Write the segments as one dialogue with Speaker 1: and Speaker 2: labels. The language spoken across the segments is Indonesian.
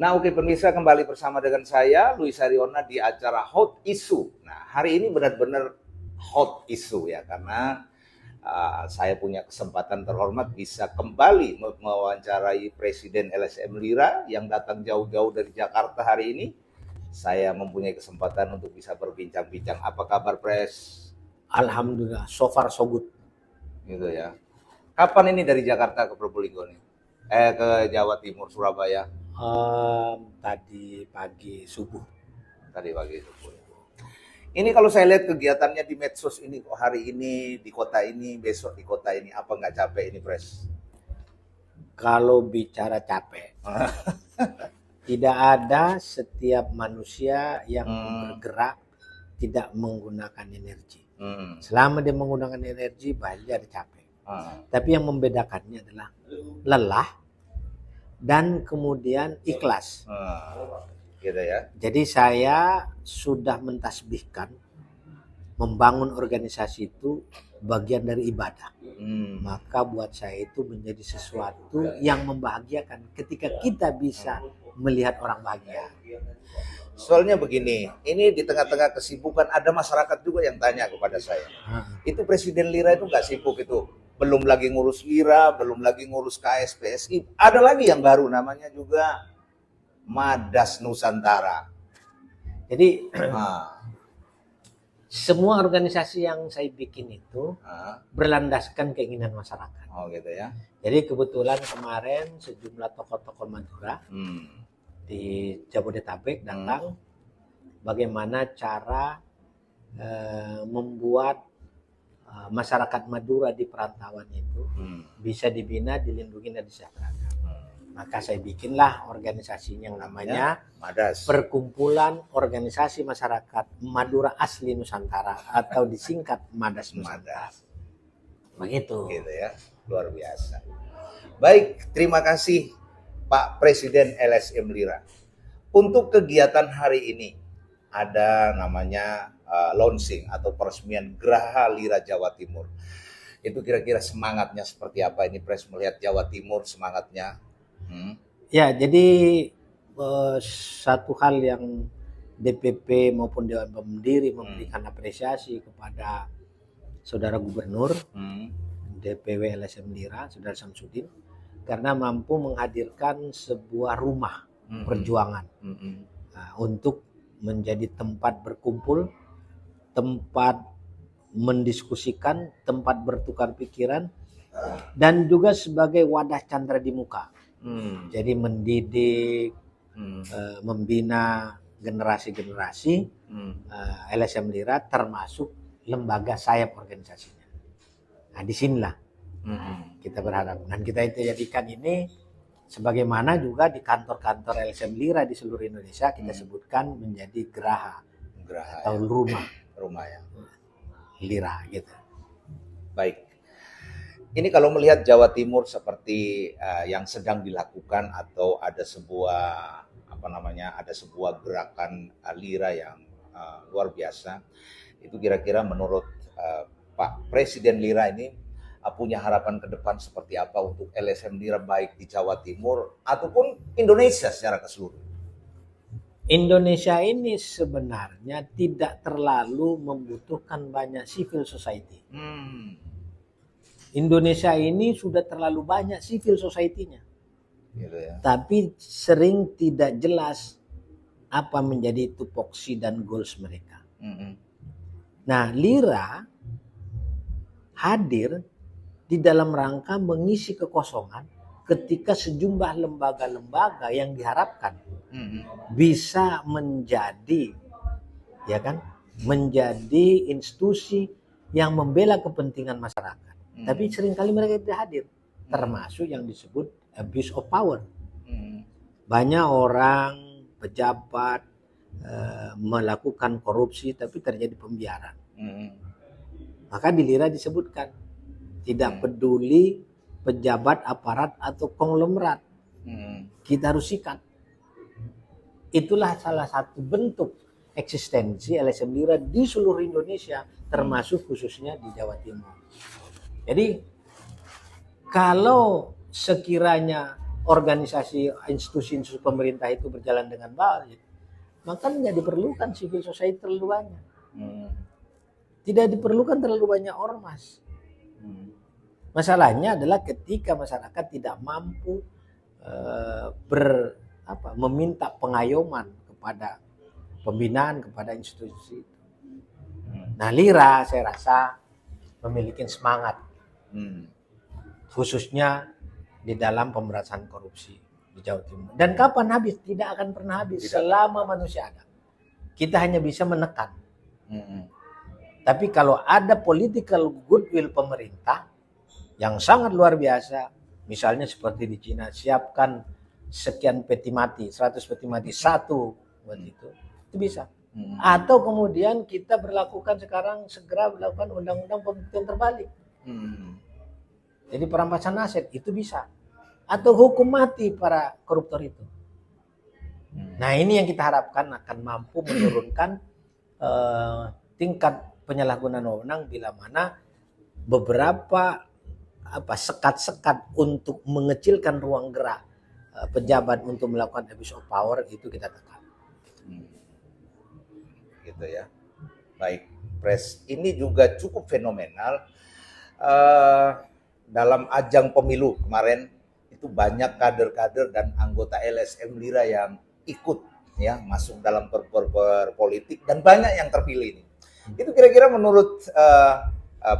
Speaker 1: Nah, oke pemirsa, kembali bersama dengan saya Luis Ariona di acara Hot Issue. Nah, hari ini benar-benar hot issue ya, karena saya punya kesempatan terhormat bisa kembali mewawancarai Presiden LSM Lira yang datang jauh-jauh dari Jakarta hari ini. Saya mempunyai kesempatan untuk bisa berbincang-bincang. Apa kabar, Pres?
Speaker 2: Alhamdulillah, so far so good.
Speaker 1: Gitu ya. Kapan ini dari Jakarta ke Probolinggo nih? Ke Jawa Timur, Surabaya?
Speaker 2: Tadi pagi subuh.
Speaker 1: Tadi pagi subuh. Ini kalau saya lihat kegiatannya di medsos ini, kok hari ini di kota ini, besok di kota ini, apa nggak capek ini, Pres?
Speaker 2: Kalau bicara capek, tidak ada setiap manusia yang bergerak tidak menggunakan energi. Selama dia menggunakan energi, pasti ada capek. Tapi yang membedakannya adalah lelah dan kemudian ikhlas.
Speaker 1: Gitu ya.
Speaker 2: Jadi saya sudah mentasbihkan membangun organisasi itu bagian dari ibadah. Maka buat saya itu menjadi sesuatu yang membahagiakan ketika kita bisa melihat orang bahagia.
Speaker 1: Soalnya begini, ini di tengah-tengah kesibukan ada masyarakat juga yang tanya kepada saya. Itu Presiden Lira itu nggak sibuk itu? Belum lagi ngurus Lira, belum lagi ngurus KSPSI. Ada lagi yang baru namanya juga Madas Nusantara.
Speaker 2: Jadi semua organisasi yang saya bikin itu berlandaskan keinginan masyarakat.
Speaker 1: Oh gitu ya.
Speaker 2: Jadi kebetulan kemarin sejumlah tokoh-tokoh Madura di Jabodetabek datang bagaimana cara membuat masyarakat Madura di perantauan itu bisa dibina, dilindungi dan disejahterakan. Maka saya bikinlah organisasinya yang namanya
Speaker 1: Madas.
Speaker 2: Perkumpulan Organisasi Masyarakat Madura Asli Nusantara atau disingkat Madas Nusantara. Begitu.
Speaker 1: Gitu ya, luar biasa. Baik, terima kasih Pak Presiden LSM Lira. Untuk kegiatan hari ini ada namanya launching atau peresmian Geraha Lira Jawa Timur. Itu kira-kira semangatnya seperti apa ini, Pres, melihat Jawa Timur semangatnya?
Speaker 2: Ya, jadi satu hal yang DPP maupun Dewan Pemdiri memberikan apresiasi kepada Saudara Gubernur DPW LSM Lira, Saudara Samsudin, karena mampu menghadirkan sebuah rumah perjuangan untuk menjadi tempat berkumpul, tempat mendiskusikan, tempat bertukar pikiran, dan juga sebagai wadah candra di muka. Jadi mendidik, membina generasi-generasi LSM Lira termasuk lembaga sayap organisasinya. Nah disinilah kita berharap. Dan kita itu jadikan ini sebagaimana juga di kantor-kantor LSM Lira di seluruh Indonesia kita sebutkan menjadi geraha atau rumah
Speaker 1: ya.
Speaker 2: Lira gitu.
Speaker 1: Baik. Ini kalau melihat Jawa Timur seperti yang sedang dilakukan atau ada sebuah ada sebuah gerakan Lira yang luar biasa. Itu kira-kira menurut Pak Presiden Lira ini punya harapan ke depan seperti apa untuk LSM Lira baik di Jawa Timur ataupun Indonesia secara keseluruhan?
Speaker 2: Indonesia ini sebenarnya tidak terlalu membutuhkan banyak civil society. Indonesia ini sudah terlalu banyak civil society-nya.
Speaker 1: Gitu ya.
Speaker 2: Tapi sering tidak jelas apa menjadi tupoksi dan goals mereka. Nah, Lira hadir di dalam rangka mengisi kekosongan ketika sejumlah lembaga-lembaga yang diharapkan bisa menjadi menjadi institusi yang membela kepentingan masyarakat. Tapi seringkali mereka tidak hadir, termasuk yang disebut abuse of power. Banyak orang, pejabat melakukan korupsi tapi terjadi pembiaran. Maka di Lira disebutkan tidak peduli pejabat, aparat atau konglomerat, kita harus sikat. Itulah salah satu bentuk eksistensi LSM Lira di seluruh Indonesia, termasuk khususnya di Jawa Timur. Jadi kalau sekiranya organisasi institusi pemerintah itu berjalan dengan baik, maka nggak diperlukan civil society terlalu banyak. Tidak diperlukan terlalu banyak ormas. Masalahnya adalah ketika masyarakat tidak mampu meminta pengayoman kepada pembinaan kepada institusi itu. Nah, Lira saya rasa memiliki semangat, khususnya di dalam pemberantasan korupsi di Jawa Timur. Dan kapan habis? Tidak akan pernah habis selama manusia ada. Kita hanya bisa menekan. Tapi kalau ada political goodwill pemerintah yang sangat luar biasa, misalnya seperti di Cina, siapkan sekian peti mati, 100 peti mati, satu buat itu bisa. Atau kemudian kita berlakukan sekarang, segera berlakukan undang-undang pembuktian terbalik. Jadi perampasan aset itu bisa. Atau hukum mati para koruptor itu. Nah, ini yang kita harapkan akan mampu menurunkan tingkat penyalahgunaan wewenang bila mana beberapa sekat-sekat untuk mengecilkan ruang gerak pejabat untuk melakukan abuse of power itu kita tekan.
Speaker 1: Gitu ya. Baik, Pres. Ini juga cukup fenomenal. Dalam ajang pemilu kemarin itu banyak kader-kader dan anggota LSM Lira yang ikut ya masuk dalam politik dan banyak yang terpilih ini. Itu kira-kira menurut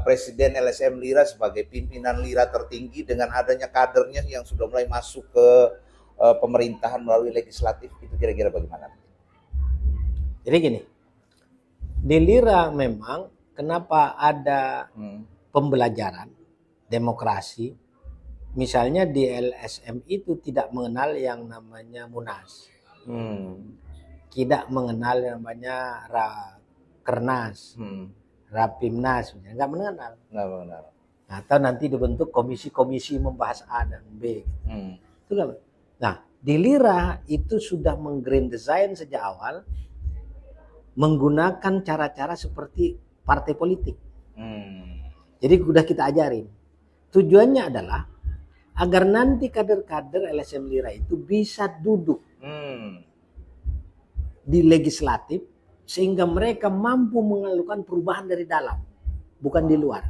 Speaker 1: Presiden LSM Lira sebagai pimpinan Lira tertinggi dengan adanya kadernya yang sudah mulai masuk ke pemerintahan melalui legislatif, itu kira-kira bagaimana?
Speaker 2: Jadi gini, di Lira memang kenapa ada pembelajaran demokrasi, misalnya di LSM itu tidak mengenal yang namanya Munas, tidak mengenal yang namanya Rakernas, Rapimnas, nggak mengenal. Atau nanti dibentuk komisi-komisi membahas A dan B. Itu kan. Nah, di Lira itu sudah meng-grand design sejak awal menggunakan cara-cara seperti partai politik. Jadi sudah kita ajarin. Tujuannya adalah agar nanti kader-kader LSM Lira itu bisa duduk di legislatif sehingga mereka mampu melakukan perubahan dari dalam, bukan di luar.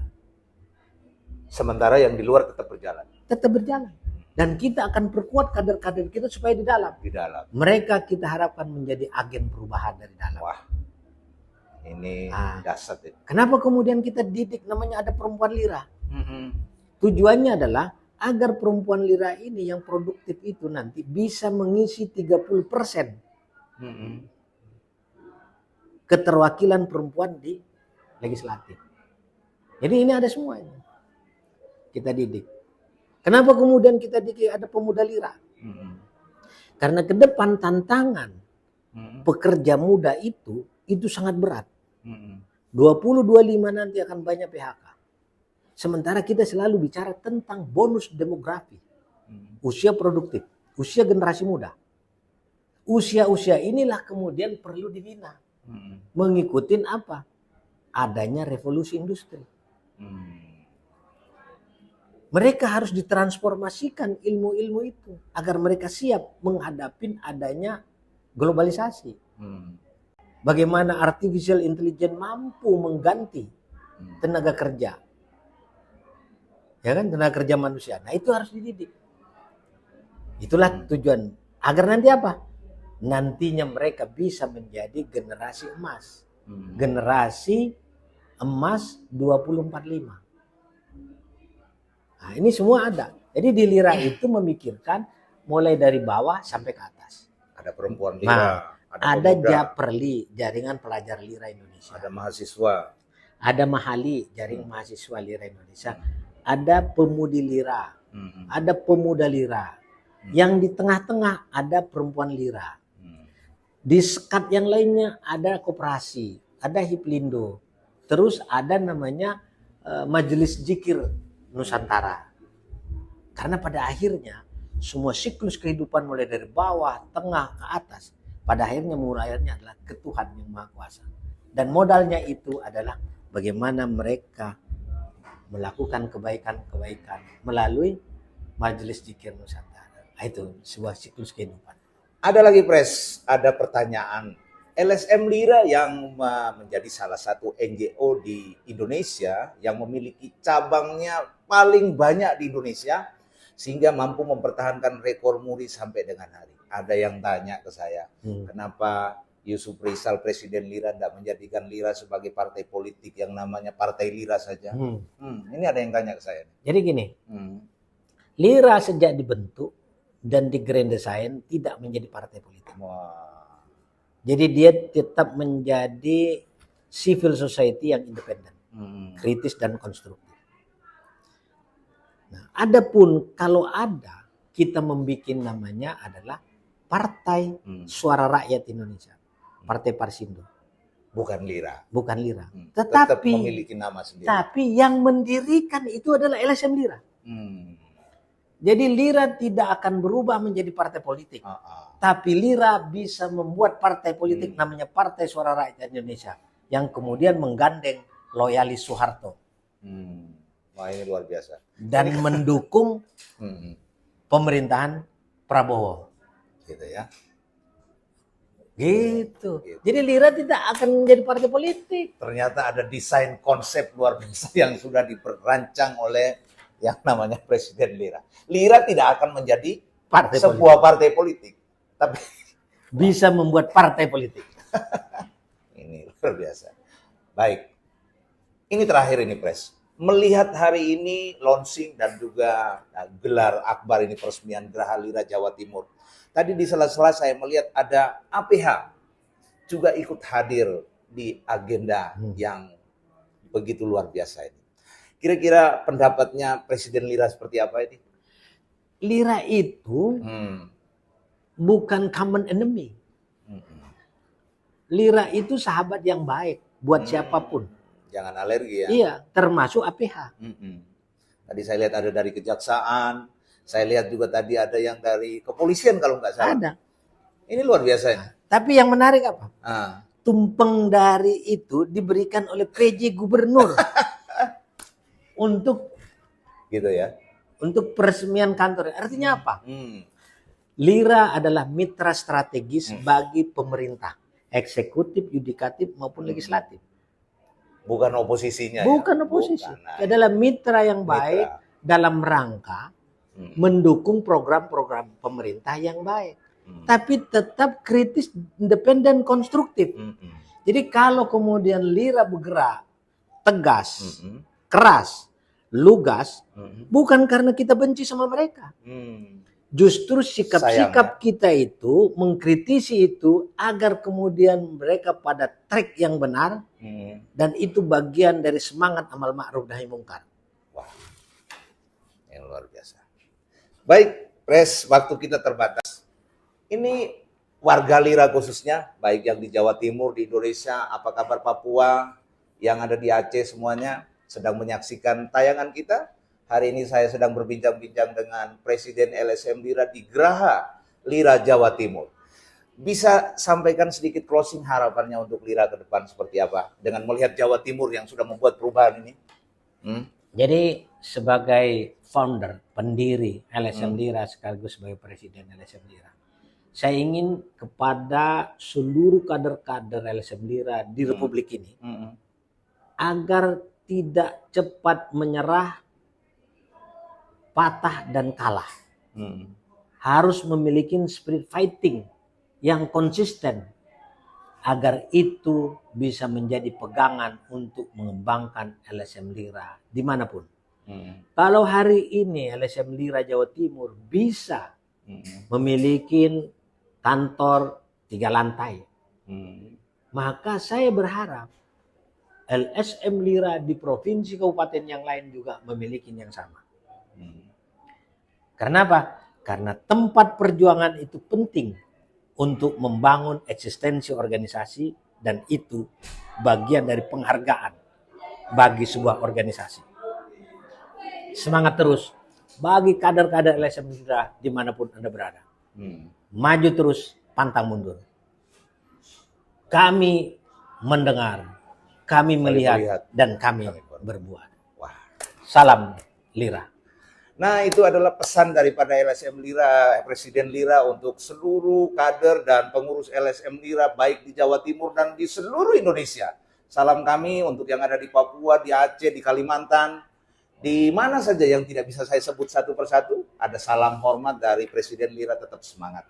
Speaker 1: Sementara yang di luar tetap berjalan.
Speaker 2: Tetap berjalan. Dan kita akan perkuat kader-kader kita supaya di dalam.
Speaker 1: Di dalam.
Speaker 2: Mereka kita harapkan menjadi agen perubahan dari dalam.
Speaker 1: Wah, ini dasar.
Speaker 2: Kenapa kemudian kita didik namanya ada perempuan Lira? Tujuannya adalah agar perempuan Lira ini yang produktif itu nanti bisa mengisi 30% keterwakilan perempuan di legislatif. Jadi ini ada semuanya. Kita didik. Kenapa kemudian kita didik ada pemuda Lira? Karena ke depan tantangan pekerja muda itu sangat berat. 2025 nanti akan banyak PHK. Sementara kita selalu bicara tentang bonus demografi. Usia produktif, usia generasi muda. Usia-usia inilah kemudian perlu dibina. Mengikutin apa? Adanya revolusi industri. Mereka harus ditransformasikan ilmu-ilmu itu agar mereka siap menghadapi adanya globalisasi. Bagaimana artificial intelligence mampu mengganti tenaga kerja. Ya kan, tenaga kerja manusia. Nah, itu harus dididik. Itulah tujuan. Agar nanti apa? Nantinya mereka bisa menjadi generasi emas. Generasi emas 2045. Nah, ini semua ada. Jadi di Lira itu memikirkan mulai dari bawah sampai ke atas.
Speaker 1: Ada perempuan Lira,
Speaker 2: ada Japerli, jaringan pelajar Lira Indonesia.
Speaker 1: Ada mahasiswa.
Speaker 2: Ada Mahali, jaringan mahasiswa Lira Indonesia. Ada pemudi Lira. Ada pemuda Lira. Yang di tengah-tengah ada perempuan Lira. Di sekat yang lainnya ada koperasi, ada Hiplindo. Terus ada namanya Majelis Zikir Nusantara. Karena pada akhirnya semua siklus kehidupan mulai dari bawah, tengah, ke atas, pada akhirnya murahnya adalah ke Tuhan yang Maha Kuasa. Dan modalnya itu adalah bagaimana mereka melakukan kebaikan-kebaikan melalui Majelis Zikir Nusantara. Itu sebuah siklus kehidupan.
Speaker 1: Ada lagi Pres, ada pertanyaan. LSM Lira yang menjadi salah satu NGO di Indonesia yang memiliki cabangnya paling banyak di Indonesia sehingga mampu mempertahankan rekor muri sampai dengan hari. Ada yang tanya ke saya, kenapa Yusuf Rizal Presiden Lira tidak menjadikan Lira sebagai partai politik yang namanya Partai Lira saja? Ini ada yang tanya ke saya.
Speaker 2: Jadi gini, Lira sejak dibentuk dan di Grand Design tidak menjadi partai politik.
Speaker 1: Wah.
Speaker 2: Jadi dia tetap menjadi civil society yang independen, kritis dan konstruktif. Nah, adapun kalau ada, kita membuat namanya adalah Partai Suara Rakyat Indonesia, Partai Parsindo.
Speaker 1: Bukan Lira.
Speaker 2: Bukan Lira.
Speaker 1: Tetap memiliki nama sendiri.
Speaker 2: Tapi yang mendirikan itu adalah LSM Lira. Jadi Lira tidak akan berubah menjadi partai politik. Tapi Lira bisa membuat partai politik namanya Partai Suara Rakyat Indonesia. Yang kemudian menggandeng loyalis Soeharto.
Speaker 1: Wah, ini luar biasa.
Speaker 2: Dan mendukung pemerintahan Prabowo.
Speaker 1: Gitu ya.
Speaker 2: Gitu. Jadi Lira tidak akan menjadi partai politik.
Speaker 1: Ternyata ada desain konsep luar biasa yang sudah diperancang oleh yang namanya Presiden Lira. Lira tidak akan menjadi sebuah partai politik, tapi
Speaker 2: bisa membuat partai politik.
Speaker 1: Ini luar biasa. Baik, ini terakhir ini Pres. Melihat hari ini launching dan juga gelar akbar ini peresmian Geraha Lira Jawa Timur. Tadi di sela-sela saya melihat ada APH juga ikut hadir di agenda yang begitu luar biasa ini. Kira-kira pendapatnya Presiden Lira seperti apa ini?
Speaker 2: Lira itu bukan common enemy. Lira itu sahabat yang baik buat siapapun.
Speaker 1: Jangan alergi ya.
Speaker 2: Iya, termasuk APH.
Speaker 1: Tadi saya lihat ada dari kejaksaan, saya lihat juga tadi ada yang dari kepolisian kalau nggak salah.
Speaker 2: Ada.
Speaker 1: Ini luar biasa ya.
Speaker 2: Tapi yang menarik apa? Tumpeng dari itu diberikan oleh PJ Gubernur. Untuk
Speaker 1: gitu ya.
Speaker 2: Untuk peresmian kantor. Artinya apa? Lira adalah mitra strategis bagi pemerintah, eksekutif, yudikatif maupun legislatif.
Speaker 1: Bukan oposisinya.
Speaker 2: Bukan oposisi. Bukan. Adalah mitra yang baik dalam rangka mendukung program-program pemerintah yang baik. Tapi tetap kritis, independen, konstruktif. Jadi kalau kemudian Lira bergerak tegas, keras, lugas, bukan karena kita benci sama mereka. Justru sikap-sikap kita itu mengkritisi itu agar kemudian mereka pada track yang benar, dan itu bagian dari semangat amal ma'ruf nahi mungkar.
Speaker 1: Wah, yang luar biasa. Baik, Pres, waktu kita terbatas. Ini warga Lira khususnya, baik yang di Jawa Timur, di Indonesia, apa kabar Papua, yang ada di Aceh semuanya, sedang menyaksikan tayangan kita. Hari ini saya sedang berbincang-bincang dengan Presiden LSM Lira di Geraha Lira Jawa Timur. Bisa sampaikan sedikit closing harapannya untuk Lira ke depan seperti apa? Dengan melihat Jawa Timur yang sudah membuat perubahan ini.
Speaker 2: Jadi sebagai founder, pendiri LSM Lira sekaligus sebagai Presiden LSM Lira, saya ingin kepada seluruh kader-kader LSM Lira di Republik ini agar tidak cepat menyerah, patah dan kalah. Harus memiliki spirit fighting yang konsisten agar itu bisa menjadi pegangan untuk mengembangkan LSM Lira dimanapun. Kalau hari ini LSM Lira Jawa Timur bisa memiliki kantor 3 lantai, maka saya berharap LSM Lira di provinsi kabupaten yang lain juga memiliki yang sama. Karena apa? Karena tempat perjuangan itu penting untuk membangun eksistensi organisasi, dan itu bagian dari penghargaan bagi sebuah organisasi. Semangat terus bagi kader-kader LSM Lira dimanapun Anda berada. Maju terus, pantang mundur. Kami mendengar, kami melihat, dan kami berbuat. Salam Lira.
Speaker 1: Nah, itu adalah pesan daripada LSM Lira, Presiden Lira untuk seluruh kader dan pengurus LSM Lira baik di Jawa Timur dan di seluruh Indonesia. Salam kami untuk yang ada di Papua, di Aceh, di Kalimantan, di mana saja yang tidak bisa saya sebut satu persatu, ada salam hormat dari Presiden Lira, tetap semangat.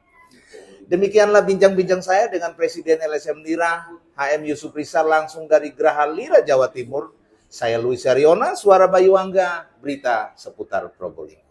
Speaker 1: Demikianlah bincang-bincang saya dengan Presiden LSM Lira, HM Yusuf Rizal, langsung dari Geraha Lira, Jawa Timur. Saya Luis Ariona, Suara Bayu Angga, berita seputar Probolinggo.